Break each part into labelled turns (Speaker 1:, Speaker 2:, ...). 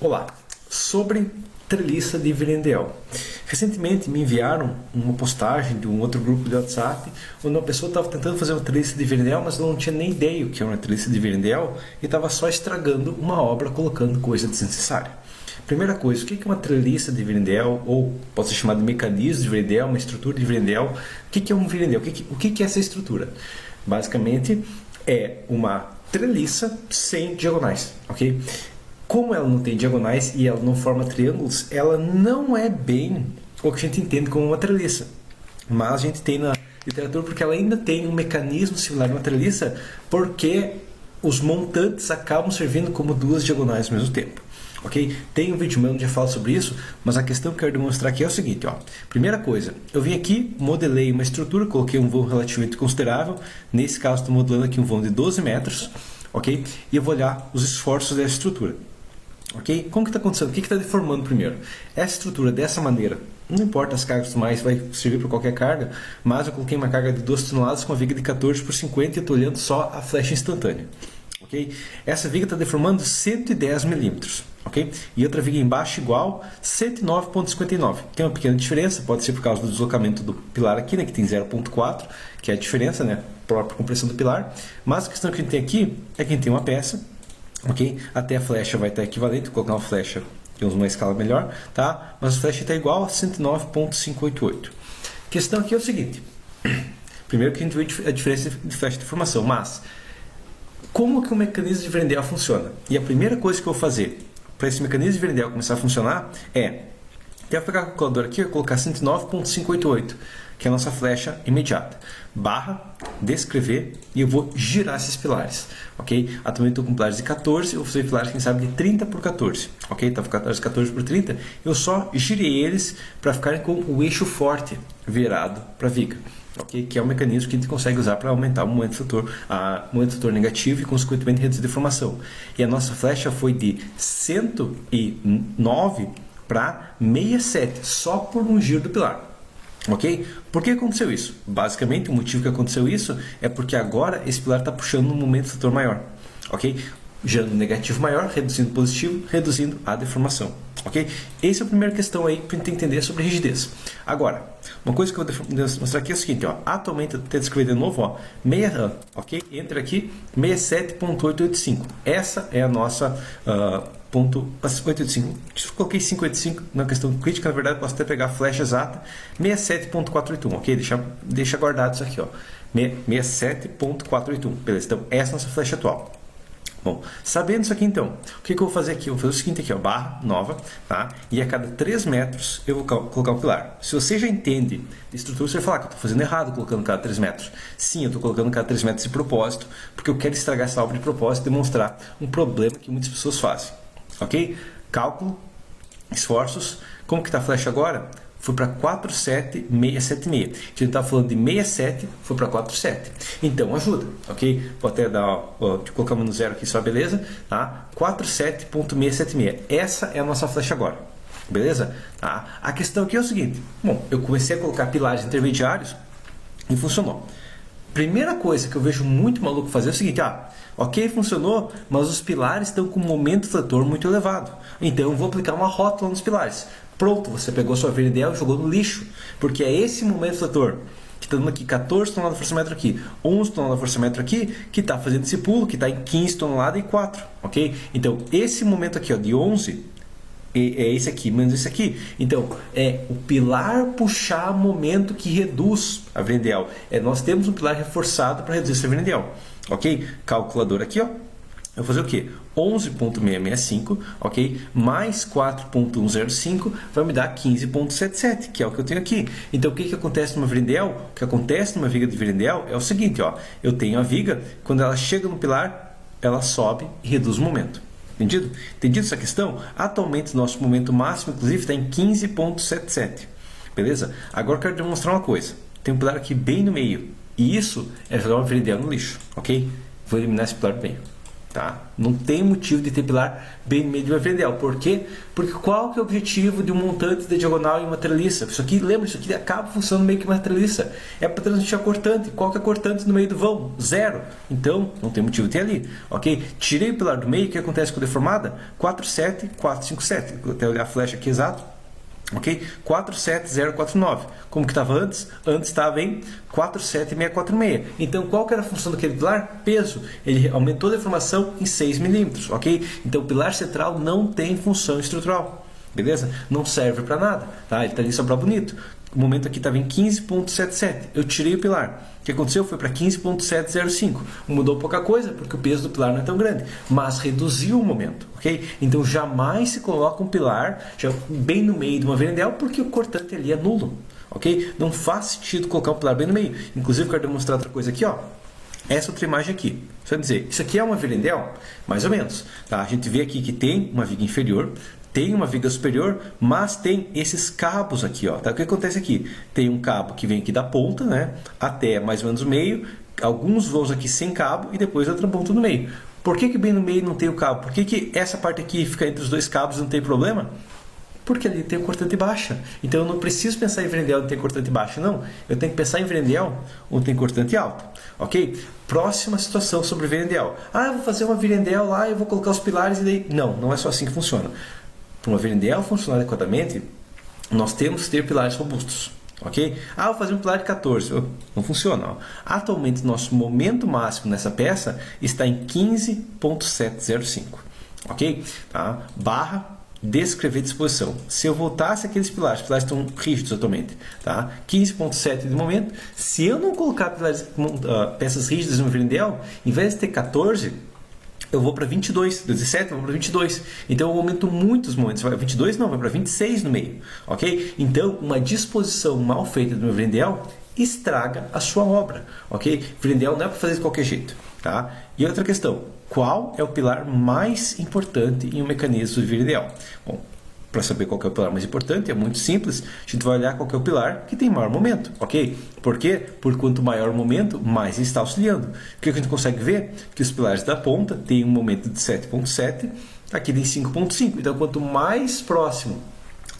Speaker 1: Olá, sobre treliça de Vierendeel. Recentemente me enviaram uma postagem de um outro grupo de WhatsApp onde uma pessoa estava tentando fazer uma treliça de Vierendeel, mas não tinha nem ideia o que era uma treliça de Vierendeel e estava só estragando uma obra colocando coisa desnecessária. Primeira coisa, o que é uma treliça de Vierendeel, ou pode ser chamado de mecanismo de Vierendeel, uma estrutura de Vierendeel? O que é um Vierendeel? O que é essa estrutura? Basicamente é uma treliça sem diagonais, ok? Como ela não tem diagonais e ela não forma triângulos, ela não é bem o que a gente entende como uma treliça. Mas a gente tem na literatura porque ela ainda tem um mecanismo similar a uma treliça, porque os montantes acabam servindo como duas diagonais ao mesmo tempo. Ok? Tem um vídeo meu onde eu falo sobre isso, mas a questão que eu quero demonstrar aqui é o seguinte, ó. Primeira coisa, eu vim aqui, modelei uma estrutura, coloquei um vão relativamente considerável, nesse caso estou modelando aqui um vão de 12 metros, ok? E eu vou olhar os esforços dessa estrutura. Ok? Como que está acontecendo? O que está deformando primeiro? Essa estrutura dessa maneira, não importa as cargas mais, vai servir para qualquer carga, mas eu coloquei uma carga de 2 toneladas com a viga de 14 por 50 e estou olhando só a flecha instantânea. Okay? Essa viga está deformando 110 milímetros. Okay? E outra viga embaixo igual 109,59. Tem uma pequena diferença, pode ser por causa do deslocamento do pilar aqui, né, que tem 0,4, que é a diferença, né, própria compressão do pilar. Mas a questão que a gente tem aqui é que a gente tem uma peça, ok? Até a flecha vai estar equivalente, vou colocar uma flecha que usa uma escala melhor, tá? Mas a flecha está igual a 109,588. A questão aqui é o seguinte: primeiro que a gente vê a diferença de flecha de formação, mas como que o mecanismo de Vierendeel funciona? E a primeira coisa que eu vou fazer para esse mecanismo de Vierendeel começar a funcionar é, eu vou pegar a calculadora aqui e colocar 109,588, que é a nossa flecha imediata. Barra, descrever, e eu vou girar esses pilares, ok? Atualmente estou com pilares de 14, eu vou fazer pilares, quem sabe, de 30 por 14, ok? Está com 14 por 30, eu só girei eles para ficarem com o eixo forte virado para a viga, ok? Que é um mecanismo que a gente consegue usar para aumentar o momento fator negativo e, consequentemente, reduzir a deformação. E a nossa flecha foi de 109 para 67, só por um giro do pilar. Ok? Por que aconteceu isso? Basicamente, o motivo que aconteceu isso é porque agora esse pilar está puxando um momento fator maior. Ok? Gerando negativo maior, reduzindo positivo, reduzindo a deformação. Ok? Essa é a primeira questão aí para a gente entender sobre rigidez. Agora, uma coisa que eu vou mostrar aqui é o seguinte, ó. Atualmente, eu tenho que escrever de novo, ó, ok? Entra aqui, 67.885. Essa é a nossa ponto 885. Coloquei 585 na questão crítica, na verdade posso até pegar a flecha exata, 67.481, ok? Deixa guardado isso aqui, ó. 67.481. Beleza, então essa é a nossa flecha atual. Bom, sabendo isso aqui então, o que eu vou fazer aqui? Eu vou fazer o seguinte aqui, ó, barra nova, tá? E a cada 3 metros eu vou colocar um pilar. Se você já entende de estrutura, você vai falar que eu estou fazendo errado colocando cada 3 metros. Sim, eu estou colocando cada 3 metros de propósito, porque eu quero estragar essa obra de propósito e demonstrar um problema que muitas pessoas fazem. Ok? Cálculo, esforços. Como que está a flecha agora? Foi para 47676. A gente está falando de 67, foi para 47. Então ajuda, ok? Vou até dar, colocar no zero aqui só, beleza? Tá? 47.676. Essa é a nossa flecha agora, beleza? Tá? A questão aqui é o seguinte: bom, eu comecei a colocar pilares intermediários e funcionou. Primeira coisa que eu vejo muito maluco fazer é o seguinte: ok, funcionou, mas os pilares estão com um momento fator muito elevado. Então eu vou aplicar uma rótula nos pilares. Pronto, você pegou sua Vierendeel e jogou no lixo, porque é esse momento fator que está dando aqui 14 toneladas de força-metro aqui, 11 toneladas de força-metro aqui, que está fazendo esse pulo, que está em 15 toneladas e 4, ok? Então esse momento aqui, ó, de 11 é esse aqui menos esse aqui. Então é o pilar puxar momento que reduz a Vierendeel. Nós temos um pilar reforçado para reduzir essa Vierendeel, ok? Calculador aqui, ó. Eu vou fazer o quê? 11.665, ok? Mais 4.105 vai me dar 15.77, que é o que eu tenho aqui. Então, o que acontece numa Vierendeel? O que acontece numa viga de Vierendeel é o seguinte, ó. Eu tenho a viga, quando ela chega no pilar, ela sobe e reduz o momento. Entendido? Entendido essa questão? Atualmente, nosso momento máximo, inclusive, está em 15.77. Beleza? Agora, eu quero demonstrar uma coisa. Tem um pilar aqui bem no meio. E isso é jogar uma Vierendeel no lixo, ok? Vou eliminar esse pilar do meio. Tá? Não tem motivo de ter pilar bem no meio de uma virendel. Por quê? Porque qual que é o objetivo de um montante de diagonal em uma treliça? Isso aqui, lembra, isso aqui acaba funcionando meio que uma treliça. É para transmitir a cortante. Qual que é a cortante no meio do vão? Zero. Então, não tem motivo de ter ali. Ok? Tirei o pilar do meio, o que acontece com a deformada? 4, 7, 4, 5, 7. Vou até olhar a flecha aqui exato. Ok? 47049. Como que estava antes? Antes estava em 47646. Então, qual que era a função daquele pilar? Peso. Ele aumentou a deformação em 6 milímetros. Ok? Então, o pilar central não tem função estrutural. Beleza? Não serve para nada. Tá? Ele está ali só para bonito. O momento aqui estava em 15,77. Eu tirei o pilar. O que aconteceu? Foi para 15,705. Mudou pouca coisa, porque o peso do pilar não é tão grande, mas reduziu o momento. Ok? Então jamais se coloca um pilar já bem no meio de uma virendel, porque o cortante ali é nulo. Ok? Não faz sentido colocar um pilar bem no meio. Inclusive, eu quero demonstrar outra coisa aqui. Ó. Essa outra imagem aqui. Você vai dizer, isso aqui é uma virendel? Mais ou menos. Tá? A gente vê aqui que tem uma viga inferior, tem uma viga superior, mas tem esses cabos aqui, ó. Tá? O que acontece aqui? Tem um cabo que vem aqui da ponta, né, até mais ou menos o meio, alguns voos aqui sem cabo e depois outra ponta no meio. Por que bem no meio não tem o cabo? Por que essa parte aqui fica entre os dois cabos e não tem problema? Porque ali tem cortante baixa. Então eu não preciso pensar em virendel onde tem cortante baixa, não. Eu tenho que pensar em virendel onde tem cortante alto. Ok? Próxima situação sobre virendel. Ah, eu vou fazer uma virendel lá, eu vou colocar os pilares e daí... Não, não é só assim que funciona. Para uma virendel funcionar adequadamente, nós temos que ter pilares robustos. Ok? Ah, vou fazer um pilar de 14. Não funciona. Ó. Atualmente, nosso momento máximo nessa peça está em 15,705. Ok? Tá? Barra descrever disposição. Se eu voltasse aqueles pilares estão rígidos atualmente. Tá? 15,7 de momento. Se eu não colocar peças rígidas no virendel, em vez de ter 14, eu vou para 22, 17 eu vou para 22. Então eu aumento muitos momentos. Vai para 22 não, vai para 26 no meio. Ok? Então uma disposição mal feita do meu virendel estraga a sua obra. Ok? Virendel não é para fazer de qualquer jeito. Tá? E outra questão, qual é o pilar mais importante em um mecanismo de virendel? Bom, para saber qual que é o pilar mais importante, é muito simples. A gente vai olhar qual que é o pilar que tem maior momento, ok? Por quê? Por quanto maior o momento, mais ele está auxiliando. O que a gente consegue ver? Que os pilares da ponta têm um momento de 7,7, aqui tem 5,5. Então, quanto mais próximo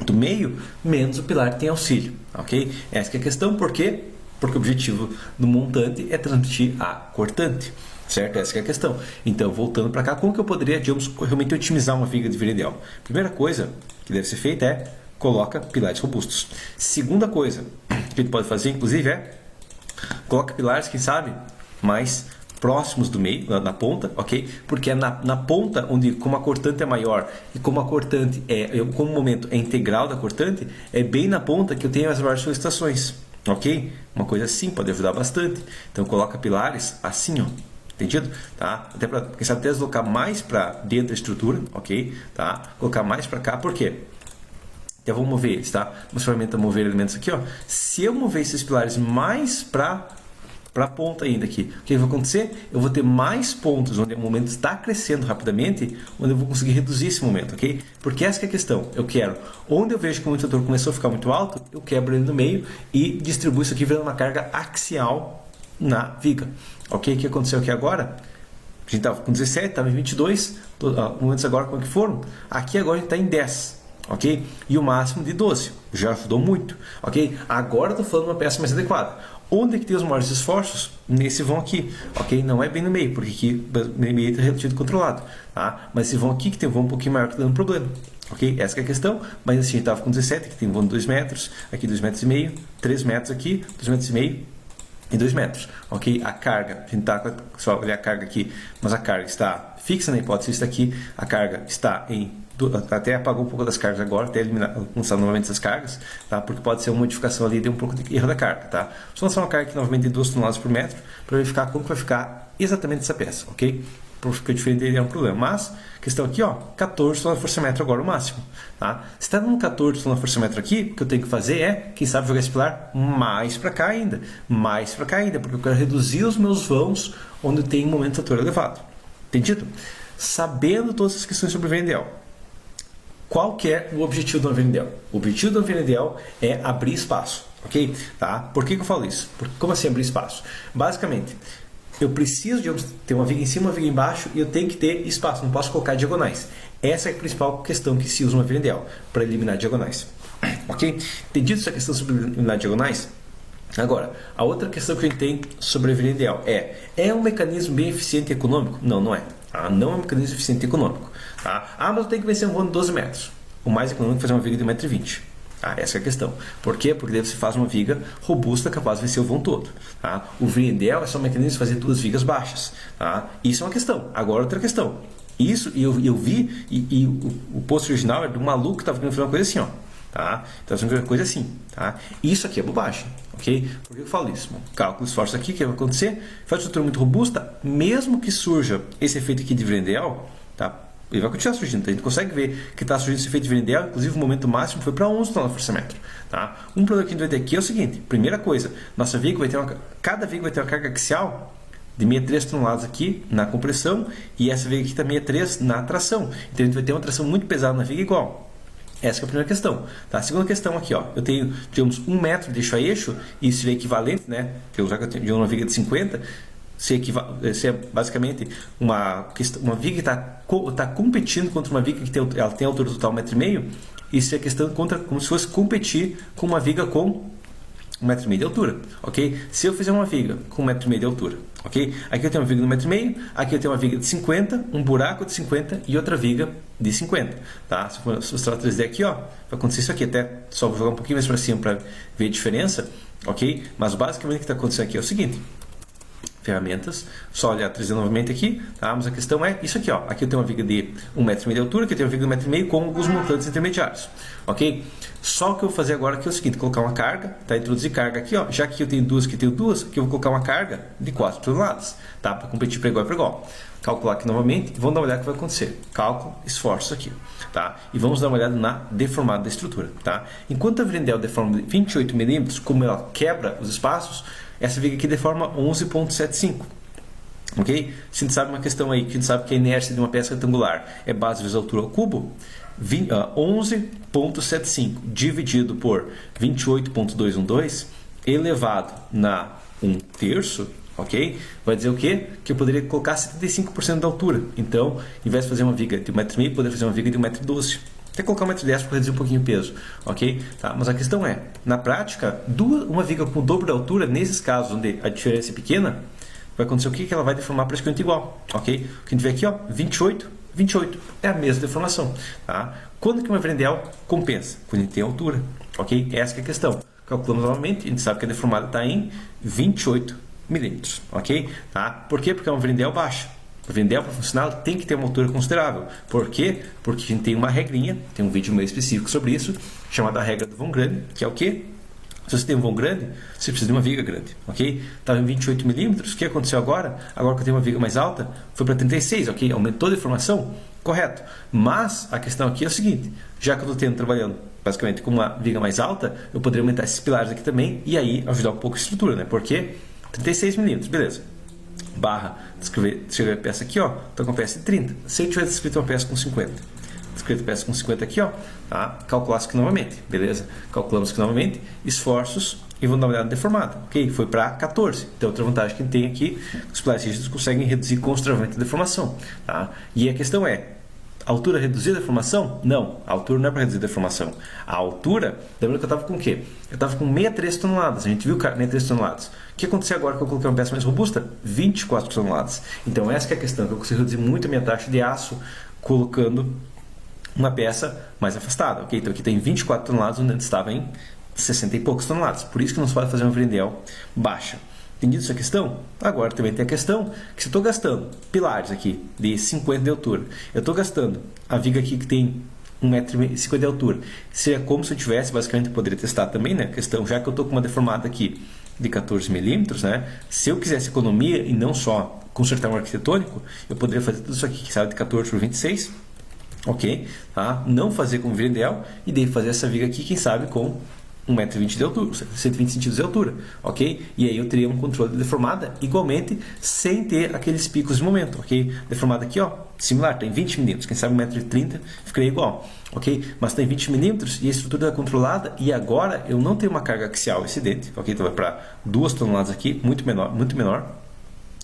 Speaker 1: do meio, menos o pilar tem auxílio, ok? Essa que é a questão, por quê? Porque o objetivo do montante é transmitir a cortante. Certo? Essa que é a questão. Então, voltando para cá, como que eu poderia, digamos, realmente otimizar uma viga de virendel? Primeira coisa que deve ser feita é coloca pilares robustos. Segunda coisa que a gente pode fazer, inclusive, é coloca pilares, quem sabe, mais próximos do meio, na ponta, ok? Porque é na ponta onde, como a cortante é maior e como a cortante como o momento é integral da cortante, é bem na ponta que eu tenho as maiores solicitações, ok? Uma coisa assim pode ajudar bastante. Então, coloca pilares assim, ó. Entendido? Tá? Até para, quem sabe, até deslocar mais para dentro da estrutura, ok? Tá? Colocar mais para cá, por quê? Então, vamos mover eles, tá? Uma ferramenta mover elementos aqui, ó. Se eu mover esses pilares mais para a ponta ainda aqui, o que vai acontecer? Eu vou ter mais pontos onde o momento está crescendo rapidamente, onde eu vou conseguir reduzir esse momento, ok? Porque essa que é a questão. Eu quero, onde eu vejo que o momento começou a ficar muito alto, eu quebro ele no meio e distribuo isso aqui virando uma carga axial na viga. Ok? O que aconteceu aqui agora? A gente estava com 17, estava em 22. Momentos agora como é que foram? Aqui agora a gente está em 10. Ok? E o máximo de 12. Já ajudou muito. Ok? Agora eu estou falando de uma peça mais adequada. Onde é que tem os maiores esforços? Nesse vão aqui. Ok? Não é bem no meio, porque aqui no meio está relativo controlado. Tá? Mas esse vão aqui, que tem um vão um pouquinho maior, que está dando problema. Ok? Essa que é a questão. Mas assim, a gente estava com 17, aqui tem um vão de 2 metros, aqui 2,5 metros, 3 metros aqui, 2,5 metros. E 2 metros, ok? A carga, a gente está só olhar a carga aqui, mas a carga está fixa na hipótese está aqui, a carga está em, até apagou um pouco das cargas agora, até eliminar, lançar novamente essas cargas, tá? Porque pode ser uma modificação ali de um pouco de erro da carga, tá? Só lançar uma carga aqui novamente de 2 toneladas por metro, para verificar como vai ficar exatamente essa peça, ok? Porque diferente dele é um problema, mas questão aqui, ó, 14 toneladas/metro agora o máximo, tá? Se está dando 14 toneladas/metro aqui, o que eu tenho que fazer é, quem sabe, jogar esse pilar mais para cá ainda, porque eu quero reduzir os meus vãos onde tem um momento de ator elevado. Entendido? Sabendo todas essas questões sobre virendel, qual que é o objetivo do virendel? O objetivo do virendel é abrir espaço, ok? Tá? Por que eu falo isso? Como assim abrir espaço? Basicamente, eu preciso de ter uma viga em cima, uma viga embaixo e eu tenho que ter espaço, não posso colocar diagonais. Essa é a principal questão que se usa uma Virendell, para eliminar diagonais. Ok? Entendido essa questão sobre eliminar diagonais? Agora, a outra questão que a gente tem sobre a Virendell é um mecanismo bem eficiente e econômico? Não, não é. Tá? Não é um mecanismo eficiente e econômico. Tá? Ah, mas eu tenho que vencer um voo de 12 metros. O mais econômico é fazer uma viga de 1,20 m. Ah, essa é a questão. Por quê? Porque daí você faz uma viga robusta capaz de vencer o vão todo. Tá? O Virendell é só um mecanismo de fazer duas vigas baixas. Tá? Isso é uma questão. Agora outra questão. Isso, eu vi, e o post original é de um maluco que estava querendo fazer uma coisa assim, ó. Tá? Então, uma coisa assim. Tá? Isso aqui é bobagem. Ok? Por que eu falo isso? Bom, cálculo esforço aqui, o que vai acontecer? Faz uma estrutura muito robusta, mesmo que surja esse efeito aqui de Virendell, tá? Ele vai continuar surgindo, tá? A gente consegue ver que está surgindo esse efeito de Virendell, inclusive o momento máximo foi para 11 toneladas/metro. Tá? Um problema que a gente vai ter aqui é o seguinte: primeira coisa, nossa viga vai ter cada viga vai ter uma carga axial de 63 toneladas aqui na compressão e essa viga aqui está 63 na tração. Então a gente vai ter uma tração muito pesada na viga igual. Essa é a primeira questão. Tá? A segunda questão aqui, ó, eu tenho, digamos, 1 metro de eixo a eixo, e isso é equivalente, né? Porque eu já tenho uma viga de 50. Se é basicamente uma viga que está competindo contra uma viga que ela tem altura total 1,5 m. Isso é questão como se fosse competir com uma viga com 1,5 m de altura, ok? Se eu fizer uma viga com 1,5 m de altura, ok? Aqui eu tenho uma viga de 1,5 m, aqui eu tenho uma viga de 50, um buraco de 50 e outra viga de 50, tá? Se eu mostrar o 3D aqui, ó, vai acontecer isso aqui, até só vou jogar um pouquinho mais para cima para ver a diferença, ok? Mas basicamente o que está acontecendo aqui é o seguinte: ferramentas, só olhar 3D novamente aqui, tá? Mas a questão é isso aqui, ó. Aqui eu tenho uma viga de 1,5 m de altura, aqui eu tenho uma viga de 1,5 m com alguns montantes intermediários, ok? Só o que eu vou fazer agora aqui é o seguinte: colocar uma carga, tá? Introduzir carga aqui, ó. Já que eu tenho duas, aqui eu vou colocar uma carga de 4 toneladas, tá? Para competir para igual. Calcular aqui novamente e vamos dar uma olhada o que vai acontecer. Cálculo, esforço aqui, tá? E vamos dar uma olhada na deformada da estrutura, tá? Enquanto a Virendell deforma de 28 mm, como ela quebra os espaços, essa viga aqui deforma 11,75. Ok? Se a gente sabe uma questão aí, que a gente sabe que a inércia de uma peça retangular é base vezes altura ao cubo, 11,75 dividido por 28,212 elevado na 1/3, ok? Vai dizer o quê? Que eu poderia colocar 75% da altura. Então, ao invés de fazer uma viga de 1,5 m, eu poderia fazer uma viga de 1,12 m. Até colocar 1,10 m para reduzir um pouquinho o peso, ok? Tá? Mas a questão é, na prática, uma viga com o dobro da altura, nesses casos onde a diferença é pequena, vai acontecer o quê? Que ela vai deformar praticamente igual, ok? O que a gente vê aqui, ó, 28, 28, é a mesma deformação, tá? Quando que uma Virendell compensa? Quando a gente tem altura, ok? Essa que é a questão. Calculamos novamente, a gente sabe que a deformada está em 28 milímetros, ok? Tá? Por quê? Porque é uma Virendell baixa. A Virendell para funcionar tem que ter uma altura considerável. Por quê? Porque a gente tem uma regrinha, tem um vídeo meio específico sobre isso, chamada regra do vão grande, que é o quê? Se você tem um vão grande, você precisa de uma viga grande, ok? Estava em 28 milímetros, o que aconteceu agora? Agora que eu tenho uma viga mais alta, foi para 36, ok? Aumentou a deformação? Correto. Mas a questão aqui é o seguinte: já que eu estou trabalhando basicamente com uma viga mais alta, eu poderia aumentar esses pilares aqui também e aí ajudar um pouco a estrutura, né? Por quê? 36 milímetros, beleza. Barra, descrever a peça aqui, ó, estou com a peça de 30. Se eu tivesse descrito uma peça com 50, descrito a peça com 50 aqui, ó, tá? Calcular isso aqui novamente, beleza? Calculamos aqui novamente, esforços e vamos dar uma olhada na deformada, ok? Foi para 14. Então, outra vantagem que a gente tem aqui, os pilares rígidos conseguem reduzir consideravelmente a deformação, tá? E a questão é, a altura reduzir a deformação? Não, a altura não é para reduzir a deformação. A altura, lembra que eu estava com o quê? Eu estava com 63 toneladas, a gente viu 63 toneladas. O que aconteceu agora que eu coloquei uma peça mais robusta? 24 toneladas. Então essa que é a questão, que eu consigo reduzir muito a minha taxa de aço colocando uma peça mais afastada, ok? Então aqui tem 24 toneladas, onde antes estava em 60 e poucos toneladas. Por isso que não se pode fazer uma Virendell baixa. Entendido essa questão? Agora também tem a questão que se eu estou gastando pilares aqui de 50 de altura, eu estou gastando a viga aqui que tem 1,50 m de altura, seria como se eu tivesse, basicamente eu poderia testar também, né? A questão, já que eu estou com uma deformada aqui de 14 milímetros, né? Se eu quisesse economia e não só consertar um arquitetônico, eu poderia fazer tudo isso aqui, que sabe, de 14 por 26, ok? Tá? Não fazer com Virendell e daí fazer essa viga aqui, quem sabe, com 1,20 m de altura, 120 centímetros de altura, ok? E aí eu teria um controle de deformada igualmente, sem ter aqueles picos de momento, ok? Deformada aqui, ó, similar, tem 20 milímetros, quem sabe 1,30 m ficaria igual, ok? Mas tem 20 milímetros e a estrutura é controlada e agora eu não tenho uma carga axial excedente, ok? Então vai para 2 toneladas aqui, muito menor,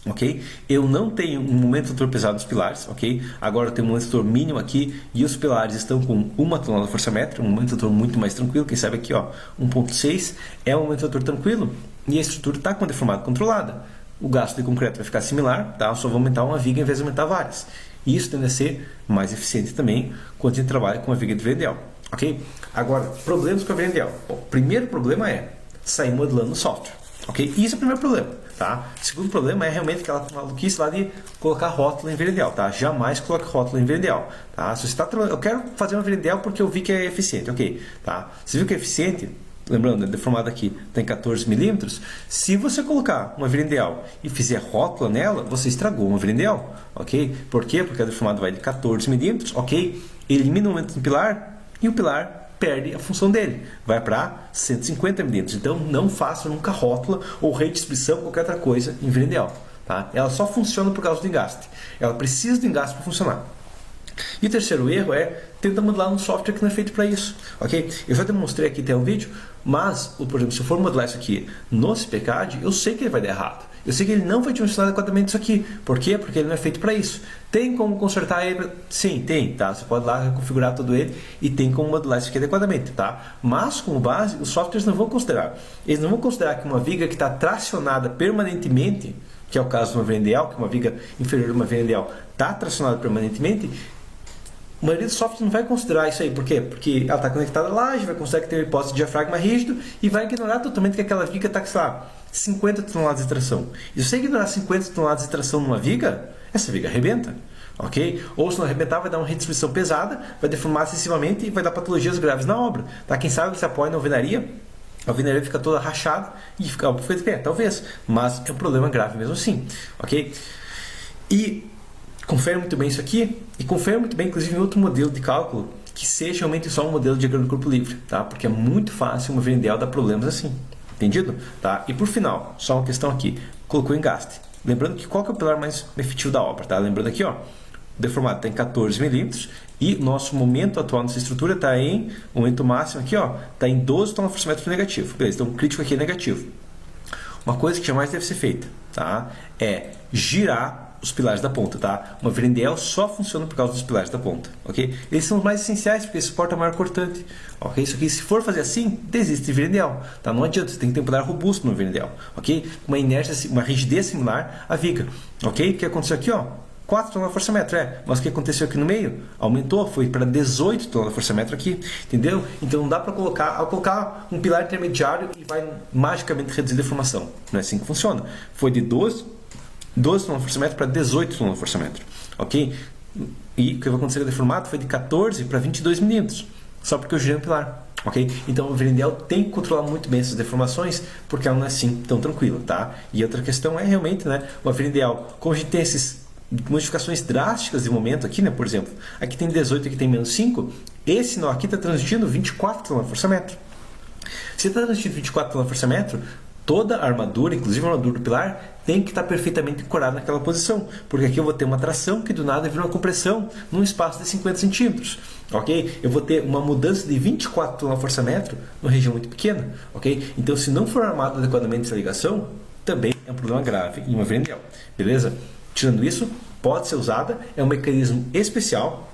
Speaker 1: ok? Eu não tenho um momento ator pesado nos pilares, ok? Agora eu tenho um momento ator mínimo aqui e os pilares estão com 1 tonelada força-metro, um momento ator muito mais tranquilo. Quem sabe aqui, ó, 1.6 é um momento ator tranquilo e a estrutura está com deformada controlada. O gasto de concreto vai ficar similar, tá? Eu só vou aumentar uma viga em vez de aumentar várias. E isso tende a ser mais eficiente também quando a gente trabalha com a viga de VDL, ok? Agora, problemas com a VDL. O primeiro problema é sair modelando no software, ok? Isso é o primeiro problema, tá? O segundo problema é realmente aquela maluquice lá de colocar rótulo em VDL, tá? Jamais coloque rótulo em VDL, tá? Se você está eu quero fazer uma VDL porque eu vi que é eficiente, ok? Tá? Você viu que é eficiente? Lembrando, deformado aqui tem 14 milímetros. Se você colocar uma VDL e fizer rótula nela, você estragou uma VDL, ok? Por quê? Porque a deformada vai de 14 milímetros, ok? Elimina o momento do pilar e o pilar perde a função dele, vai para 150 milímetros. Então não faça nunca rótula ou redistribuição ou qualquer outra coisa em VDL, tá? Ela só funciona por causa do engaste. Ela precisa do engaste para funcionar. E o terceiro erro é tentar modelar um software que não é feito para isso, ok? Eu já demonstrei aqui, tem um vídeo, mas, por exemplo, se eu for modelar isso aqui no CPCAD, eu sei que ele vai dar errado. Eu sei que ele não vai dimensionar adequadamente isso aqui. Por quê? Porque ele não é feito para isso. Tem como consertar ele? Sim, tem, tá? Você pode lá configurar todo ele e tem como modelar isso aqui adequadamente, tá? Mas, como base, os softwares não vão considerar. Eles não vão considerar que uma viga que está tracionada permanentemente, que é o caso de uma VDL, que uma viga inferior a uma VDL está tracionada permanentemente, a maioria dos softwares não vai considerar isso aí. Por quê? Porque ela está conectada à laje, vai considerar que tem um hipótese de diafragma rígido e vai ignorar totalmente que aquela viga está, sei lá, 50 toneladas de tração. E se você ignorar 50 toneladas de tração numa viga, essa viga arrebenta, ok? Ou se não arrebentar, vai dar uma redistribuição pesada, vai deformar excessivamente e vai dar patologias graves na obra. Tá? Quem sabe se apoia na alvenaria, a alvenaria fica toda rachada e fica de pé, talvez. Mas é um problema grave mesmo assim, ok? E confere muito bem isso aqui e confere muito bem, inclusive, em outro modelo de cálculo que seja realmente só um modelo de diagrama de corpo livre, tá? Porque é muito fácil uma VDL dar problemas assim, entendido? Tá? E por final, só uma questão aqui, colocou engaste. Lembrando que qual que é o pilar mais efetivo da obra, tá? Lembrando aqui, ó, o deformado tem 14 milímetros e nosso momento atual nessa estrutura está em, o momento máximo aqui, ó, está em 12 toneladas negativo. Beleza, então o crítico aqui é negativo. Uma coisa que jamais deve ser feita, tá? É girar os pilares da ponta, tá? Uma VDL só funciona por causa dos pilares da ponta, ok? Eles são os mais essenciais porque suportam a maior cortante, ok? Isso aqui, se for fazer assim, desiste de VDL, tá? Não adianta, você tem que ter um pilar robusto no VDL, ok? Uma inércia, uma rigidez similar à viga, ok? O que aconteceu aqui, ó? 4 toneladas força-metro, mas o que aconteceu aqui no meio? Aumentou, foi para 18 toneladas força-metro aqui, entendeu? Então não dá para colocar um pilar intermediário e vai magicamente reduzir a deformação. Não é assim que funciona. Foi de 12 toneladas força-metro para 18 toneladas força-metro, ok? E o que vai acontecer com o deformado foi de 14 para 22 milímetros, só porque eu girei um pilar, ok? Então o VDL tem que controlar muito bem essas deformações, porque ela não é assim tão tranquila, tá? E outra questão é realmente, né, o VDL, como a gente tem essas modificações drásticas de momento aqui, né, por exemplo, aqui tem 18, aqui tem menos 5, esse nó aqui está transmitindo 24 toneladas força-metro. Se está transmitindo 24 toneladas força-metro, toda a armadura, inclusive a armadura do pilar, tem que estar perfeitamente corada naquela posição, porque aqui eu vou ter uma tração que do nada vira uma compressão num espaço de 50 centímetros, ok? Eu vou ter uma mudança de 24 toneladas força-metro numa região muito pequena, ok? Então, se não for armado adequadamente essa ligação, também é um problema grave em uma VDL, beleza? Tirando isso, pode ser usada, é um mecanismo especial,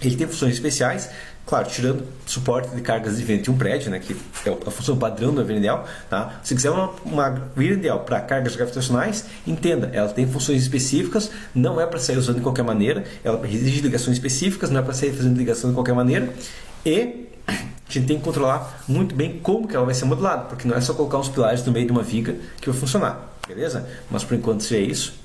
Speaker 1: ele tem funções especiais, claro, tirando suporte de cargas de vento de um prédio, né, que é a função padrão da VDL, tá? Se quiser uma VDL para cargas gravitacionais, entenda, ela tem funções específicas, não é para sair usando de qualquer maneira, ela exige ligações específicas, não é para sair fazendo ligação de qualquer maneira, e a gente tem que controlar muito bem como que ela vai ser modelada, porque não é só colocar uns pilares no meio de uma viga que vai funcionar, beleza? Mas por enquanto seria isso.